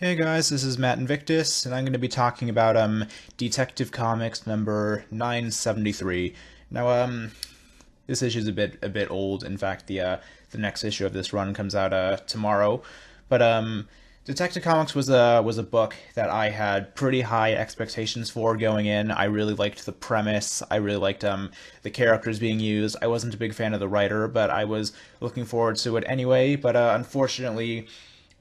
Hey guys, this is Matt Invictus, and I'm going to be talking about Detective Comics number 973. Now, this issue is a bit old. In fact, the next issue of this run comes out tomorrow. But Detective Comics was a book that I had pretty high expectations for going in. I really liked the premise. I really liked the characters being used. I wasn't a big fan of the writer, but I was looking forward to it anyway. But unfortunately,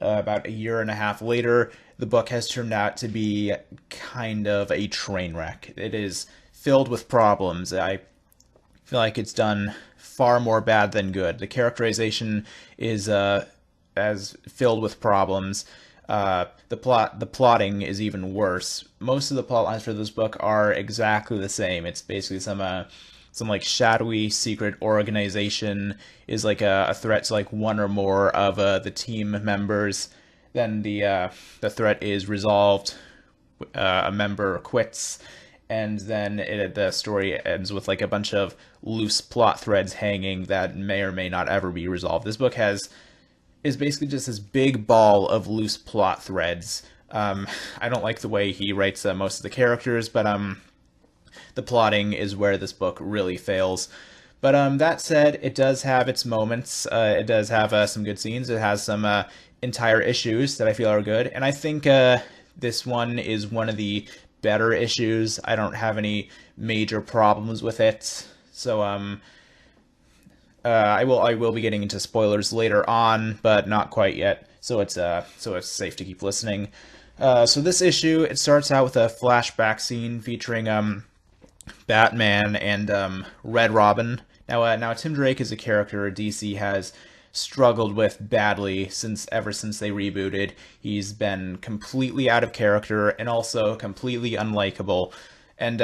about a year and a half later, the book has turned out to be kind of a train wreck. It is filled with problems. I feel like it's done far more bad than good. The characterization is as filled with problems. The plotting is even worse. Most of the plot lines for this book are exactly the same. It's basically some like shadowy secret organization is like a threat to like one or more of the team members. Then the threat is resolved. A member quits, and then the story ends with like a bunch of loose plot threads hanging that may or may not ever be resolved. This book is basically just this big ball of loose plot threads. I don't like the way he writes most of the characters, but the plotting is where this book really fails. But that said, it does have its moments. It does have some good scenes. It has some entire issues that I feel are good, and I think this one is one of the better issues. I don't have any major problems with it. So I will be getting into spoilers later on, but not quite yet. So it's safe to keep listening. So this issue, it starts out with a flashback scene featuring Batman and Red Robin. Now Tim Drake is a character DC has struggled with badly ever since they rebooted. He's been completely out of character and also completely unlikable. And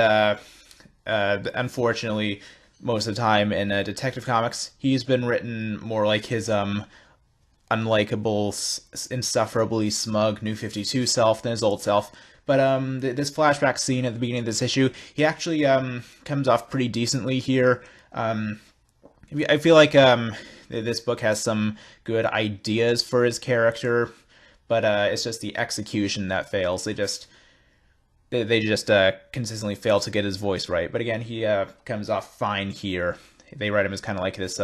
unfortunately, most of the time in Detective Comics, he's been written more like his unlikable, insufferably smug New 52 self than his old self. But this flashback scene at the beginning of this issue, he actually comes off pretty decently here. I feel like this book has some good ideas for his character, but it's just the execution that fails. They just consistently fail to get his voice right. But again, he comes off fine here. They write him as kind of like this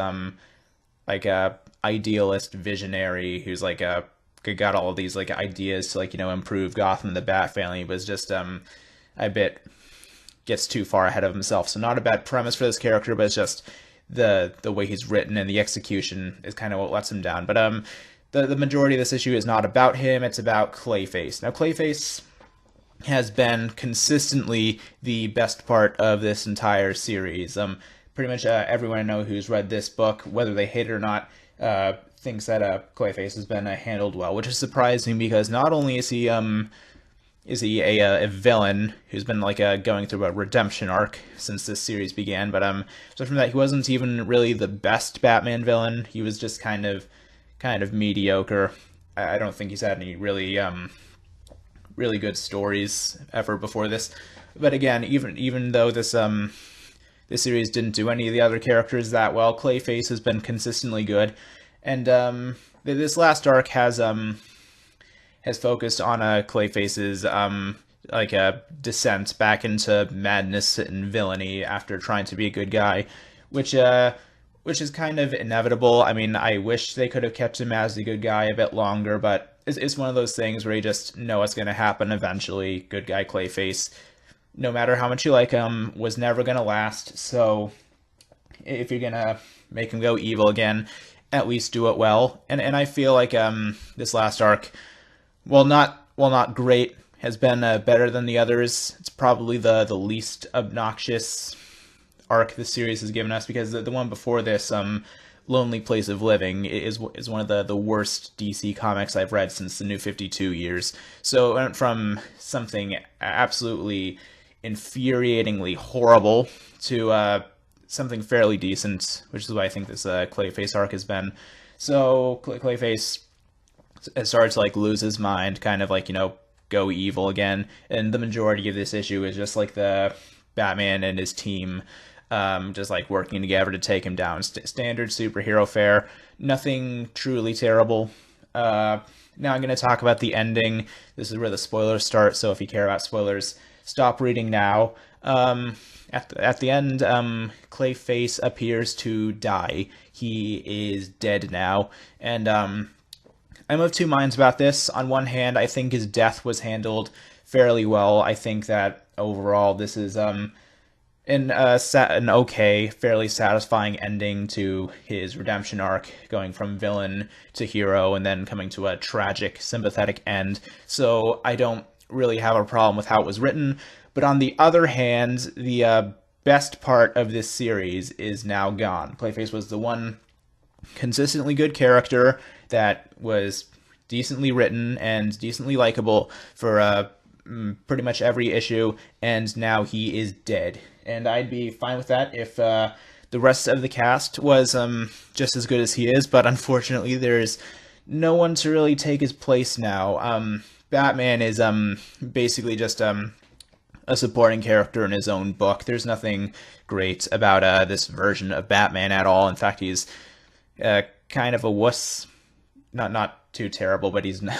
like a idealist visionary who's like got all of these like ideas to like improve Gotham and the Bat family, but it's just a bit gets too far ahead of himself. So not a bad premise for this character, but it's just the way he's written and the execution is kind of what lets him down. But the majority of this issue is not about him, it's about Clayface. Now Clayface has been consistently the best part of this entire series. Pretty much everyone I know who's read this book, whether they hate it or not, thinks that Clayface has been handled well, which is surprising because not only is he a villain who's been like going through a redemption arc since this series began, but so from that he wasn't even really the best Batman villain. He was just kind of mediocre. I don't think he's had any really good stories ever before this. But again, even though this series didn't do any of the other characters that well, Clayface has been consistently good, and this last arc has focused on Clayface's like a descent back into madness and villainy after trying to be a good guy, which is kind of inevitable. I mean, I wish they could have kept him as a good guy a bit longer, but it's one of those things where you just know what's going to happen eventually. Good guy Clayface, no matter how much you like him, was never going to last. So if you're going to make him go evil again, at least do it well. And I feel like this last arc, while not great, has been better than the others. It's probably the least obnoxious arc the series has given us, because the one before this, Lonely Place of Living, is one of the worst DC comics I've read since the New 52 years. So it went from something absolutely infuriatingly horrible to something fairly decent, which is what I think this Clayface arc has been. So Clayface started to like lose his mind, kind of like go evil again, and the majority of this issue is just like the Batman and his team just like working together to take him down. Standard superhero fare, nothing truly terrible. Now I'm going to talk about the ending. This is where the spoilers start, so if you care about spoilers, stop reading now. At the end, Clayface appears to die. He is dead now, and I'm of two minds about this. On one hand, I think his death was handled fairly well. I think that overall this is an okay, fairly satisfying ending to his redemption arc, going from villain to hero and then coming to a tragic, sympathetic end. So I don't really have a problem with how it was written. But on the other hand, the best part of this series is now gone. Clayface was the one consistently good character that was decently written and decently likable for pretty much every issue, and now he is dead. And I'd be fine with that if the rest of the cast was just as good as he is, but unfortunately there's no one to really take his place now. Batman is basically just a supporting character in his own book. There's nothing great about this version of Batman at all. In fact, he's kind of a wuss. Not too terrible, but he's not,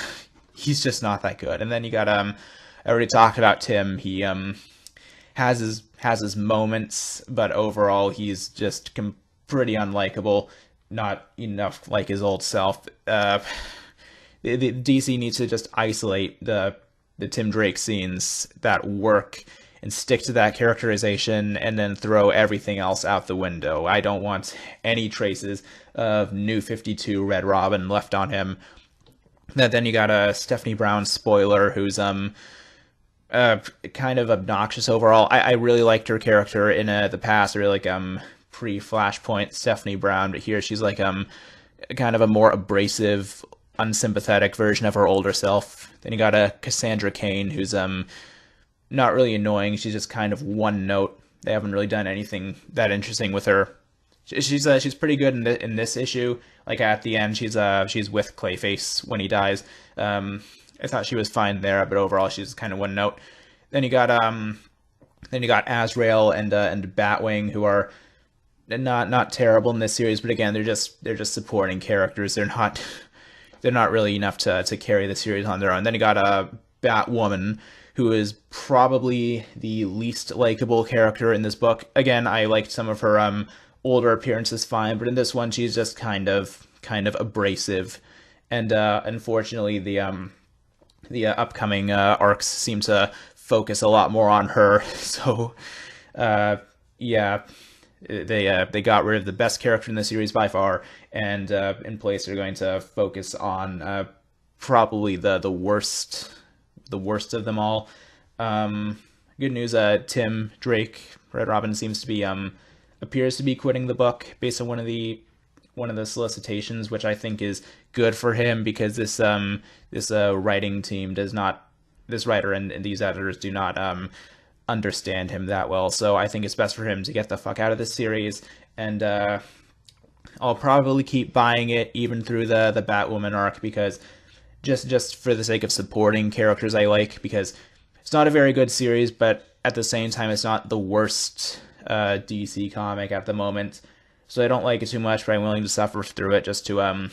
he's just not that good. And then you got I already talked about Tim. He has his moments, but overall he's just pretty unlikable. Not enough like his old self. The DC needs to just isolate the Tim Drake scenes that work and stick to that characterization, and then throw everything else out the window. I don't want any traces of New 52 Red Robin left on him. Then you got a Stephanie Brown spoiler who's kind of obnoxious overall. I really liked her character in the past. I really like pre-Flashpoint Stephanie Brown, but here she's like kind of a more abrasive, unsympathetic version of her older self. Then you got a Cassandra Cain who's not really annoying. She's just kind of one note. They haven't really done anything that interesting with her. She's pretty good in this issue. Like at the end, she's with Clayface when he dies. I thought she was fine there, but overall she's kind of one note. Then you got Azrael and Batwing, who are not terrible in this series, but again they're just supporting characters. They're not really enough to carry the series on their own. Then you got Batwoman, who is probably the least likable character in this book. Again, I liked some of her older appearances fine, but in this one she's just kind of abrasive, and unfortunately the upcoming arcs seem to focus a lot more on her. So yeah, they got rid of the best character in the series by far, and in place they're going to focus on probably the worst of them all. Good news, Tim Drake, Red Robin, seems to be appears to be quitting the book based on one of the solicitations, which I think is good for him, because this writing team does not, this writer and these editors do not understand him that well. So I think it's best for him to get the fuck out of this series, and I'll probably keep buying it even through the Batwoman arc, because just for the sake of supporting characters I like, because it's not a very good series, but at the same time it's not the worst DC comic at the moment. So I don't like it too much, but I'm willing to suffer through it just to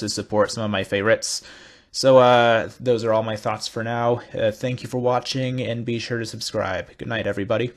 support some of my favorites. So those are all my thoughts for now. Thank you for watching, and be sure to subscribe. Good night, everybody.